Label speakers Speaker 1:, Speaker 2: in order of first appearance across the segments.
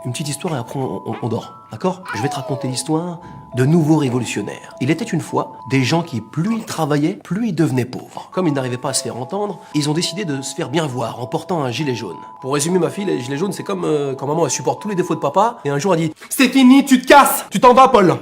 Speaker 1: Une petite histoire et après on dort, d'accord? Je vais te raconter l'histoire de nouveaux révolutionnaires. Il était une fois des gens qui, plus ils travaillaient, plus ils devenaient pauvres. Comme ils n'arrivaient pas à se faire entendre, ils ont décidé de se faire bien voir en portant un gilet jaune. Pour résumer ma fille, les gilets jaunes, c'est comme quand maman elle supporte tous les défauts de papa et un jour elle dit « C'est fini, tu te casses, tu t'en vas Paul !»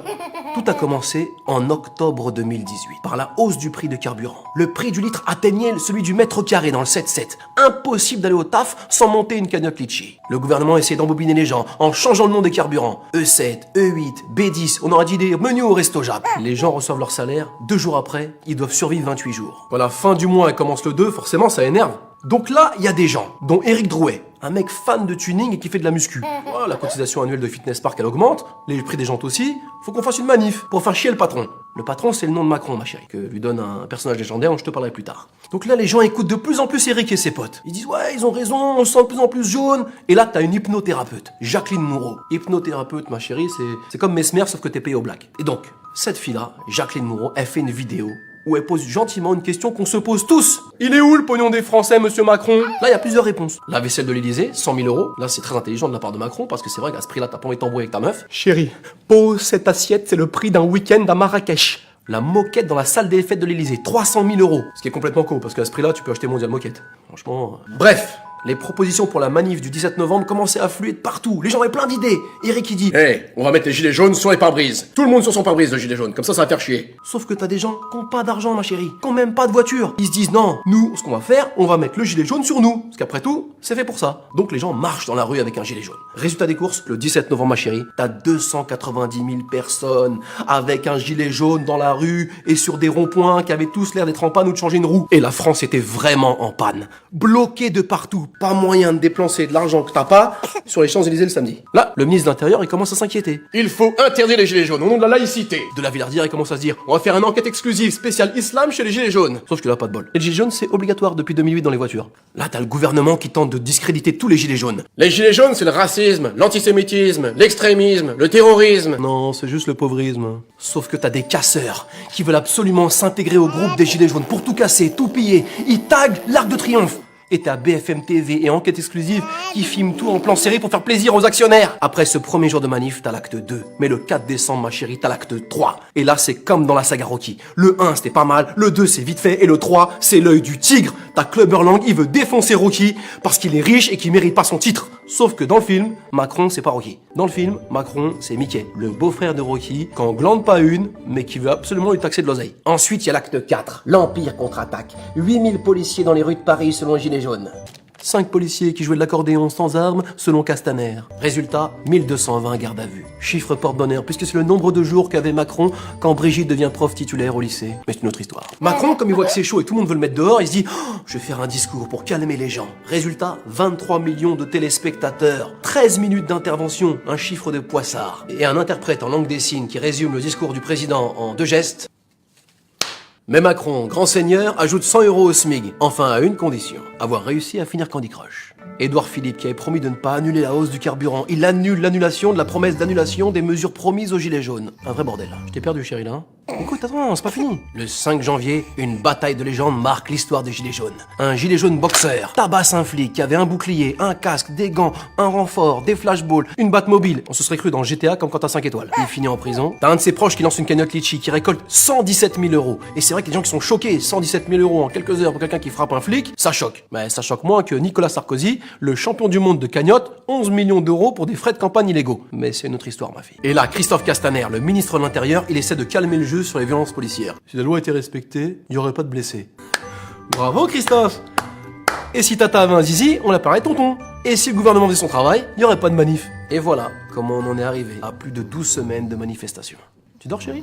Speaker 1: Tout a commencé en octobre 2018 par la hausse du prix de carburant. Le prix du litre atteignait celui du mètre carré dans le 7-7. Impossible d'aller au taf sans monter une cagnotte litchi. Le gouvernement essayait d'embobiner les gens en changeant le nom des carburants. E7, E8, B10, on aurait dit des menus au resto Jap. Les gens reçoivent leur salaire, 2 jours après, ils doivent survivre 28 jours. Voilà, fin du mois, elle commence le 2, forcément ça énerve. Donc là, il y a des gens, dont Eric Drouet, un mec fan de tuning et qui fait de la muscu. Voilà, la cotisation annuelle de Fitness Park, elle augmente, les prix des jantes aussi, faut qu'on fasse une manif pour faire chier le patron. Le patron, c'est le nom de Macron, ma chérie, que lui donne un personnage légendaire dont je te parlerai plus tard. Donc là, les gens écoutent de plus en plus Eric et ses potes. Ils disent, ouais, ils ont raison, on se sent de plus en plus jaune. Et là, t'as une hypnothérapeute, Jacqueline Moureau. Hypnothérapeute, ma chérie, c'est comme Mesmer, sauf que t'es payé au black. Et donc, cette fille-là, Jacqueline Moureau, elle fait une vidéo où elle pose gentiment une question qu'on se pose tous. Il est où le pognon des Français, monsieur Macron? Là, il y a plusieurs réponses. La vaisselle de l'Élysée, 100 000 euros. Là, c'est très intelligent de la part de Macron, parce que c'est vrai qu'à ce prix-là, t'as pas envie de t'embrouiller avec ta meuf. Chérie, pose cette assiette, c'est le prix d'un week-end à Marrakech. La moquette dans la salle des fêtes de l'Élysée, 300 000 euros. Ce qui est complètement con, parce qu'à ce prix-là, tu peux acheter Mondial Moquette. Franchement... Bref, les propositions pour la manif du 17 novembre commençaient à affluer de partout. Les gens avaient plein d'idées. Eric, il dit...
Speaker 2: Hey, on va mettre les gilets jaunes sur les pare-brises. Tout le monde sur son pare-brise, le gilet jaune. Comme ça va faire chier.
Speaker 1: Sauf que t'as des gens qui n'ont pas d'argent, ma chérie, qui n'ont même pas de voiture. Ils se disent non, nous, ce qu'on va faire, on va mettre le gilet jaune sur nous. Parce qu'après tout, c'est fait pour ça. Donc les gens marchent dans la rue avec un gilet jaune. Résultat des courses, le 17 novembre, ma chérie, t'as 290 000 personnes avec un gilet jaune dans la rue et sur des ronds-points qui avaient tous l'air d'être en panne ou de changer une roue. Et la France était vraiment en panne. Bloquée de partout, pas moyen de dépenser de l'argent que t'as pas sur les Champs-Élysées le samedi. Là, le ministre de l'Intérieur, il commence à s'inquiéter.
Speaker 2: Il faut interdire les gilets jaunes au nom de la laïcité.
Speaker 1: De la Villardière, il commence à se dire, on va faire une enquête exclusive spéciale islam chez les gilets jaunes. Sauf que là, pas de bol. Les gilets jaunes, c'est obligatoire depuis 2008 dans les voitures. Là, t'as le gouvernement qui tente de discréditer tous les gilets jaunes.
Speaker 2: Les gilets jaunes, c'est le racisme, l'antisémitisme, l'extrémisme, le terrorisme.
Speaker 1: Non, c'est juste le pauvrisme. Sauf que t'as des casseurs qui veulent absolument s'intégrer au groupe des gilets jaunes pour tout casser, tout piller. Ils taguent l'Arc de Triomphe. Et t'as BFM TV et Enquête Exclusive qui filment tout en plan serré pour faire plaisir aux actionnaires. Après ce premier jour de manif, t'as l'acte 2. Mais le 4 décembre, ma chérie, t'as l'acte 3. Et là, c'est comme dans la saga Rocky. Le 1, c'était pas mal. Le 2, c'est vite fait. Et le 3, c'est l'œil du tigre. T'as Clubber Lang, il veut défoncer Rocky parce qu'il est riche et qu'il mérite pas son titre. Sauf que dans le film, Macron, c'est pas Rocky. Dans le film, Macron, c'est Mickey, le beau-frère de Rocky, qu'en glande pas une, mais qui veut absolument lui taxer de l'oseille. Ensuite, il y a l'acte 4. L'Empire contre-attaque. 8000 policiers dans les rues de Paris selon les Gilets jaunes. 5 policiers qui jouaient de l'accordéon sans armes selon Castaner. Résultat, 1220 gardes à vue. Chiffre porte-bonheur, puisque c'est le nombre de jours qu'avait Macron quand Brigitte devient prof titulaire au lycée. Mais c'est une autre histoire. Macron, comme il voit que c'est chaud et tout le monde veut le mettre dehors, il se dit oh, je vais faire un discours pour calmer les gens. Résultat, 23 millions de téléspectateurs, 13 minutes d'intervention, un chiffre de poissard. Et un interprète en langue des signes qui résume le discours du président en 2 gestes. Mais Macron, grand seigneur, ajoute 100 € au SMIG. Enfin, à une condition, avoir réussi à finir Candy Crush. Édouard Philippe, qui avait promis de ne pas annuler la hausse du carburant, il annule l'annulation de la promesse d'annulation des mesures promises aux Gilets jaunes. Un vrai bordel. Je t'ai perdu, chérie, là. Hein. Écoute, attends, c'est pas fini. Le 5 janvier, une bataille de légende marque l'histoire des Gilets jaunes. Un gilet jaune boxeur tabasse un flic qui avait un bouclier, un casque, des gants, un renfort, des flashballs, une batte mobile. On se serait cru dans GTA comme quand t'as 5 étoiles. Il finit en prison. T'as un de ses proches qui lance une cagnotte litchi qui récolte 117 000 €. Et c'est vrai que les gens qui sont choqués, 117 000 € en quelques heures pour quelqu'un qui frappe un flic, ça choque. Mais ça choque moins que Nicolas Sarkozy, le champion du monde de cagnotte, 11 millions d'euros pour des frais de campagne illégaux. Mais c'est une autre histoire, ma fille. Et là, Christophe Castaner, le ministre de l'Intérieur, il essaie de calmer le jeu sur les violences policières. Si la loi était respectée, il n'y aurait pas de blessés. Bravo, Christophe! Et si Tata avait un zizi, on l'apparaît tonton. Et si le gouvernement faisait son travail, il n'y aurait pas de manif. Et voilà comment on en est arrivé à plus de 12 semaines de manifestations. Tu dors, chérie?